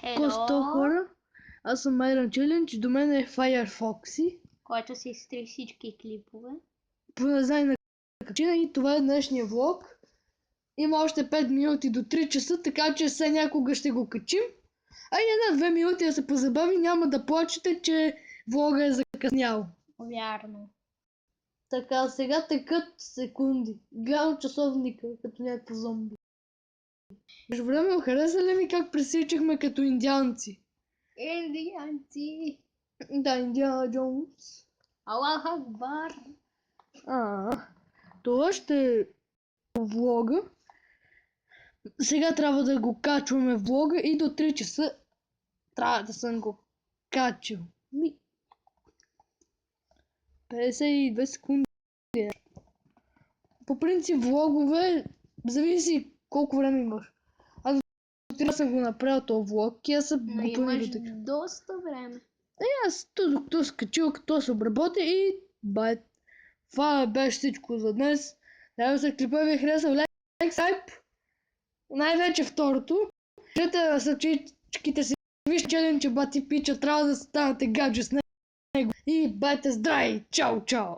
Коста Hello, хора, аз съм Iron Challenge, до мен е Firefoxy, който си изтри всички клипове. по незнайна причина, и това е днешния влог. Има още 5 минути до 3 часа, така че все някога ще го качим. А и една-две минути да се позабави, няма да плачете, че влога е закъснял. Вярно. Така, сега текат секунди. Гледам часовника, като някакво зомби. Между време, хареса ли ми как пресичахме като индианци? Индианци. Да, Индиана Джонс. Аллах Акбар. Това ще е влога. Сега трябва да го качваме влога и до 3 часа трябва да съм го качил. 52 секунди. По принцип влогове зависи колко време имаш. Аз до 3 съм го направил този влог и аз съм Но го планирал имаш така. доста време. Аз докато скачил, като се обработя и бай. Това беше всичко за днес. Надявам се клипа ви е харесал. Лайк, сайп. Най-вече второто. Кажете на събчичките си, виж челендж, бати пича, трябва да станете гадже с него. И байте здрави! Чао, чао!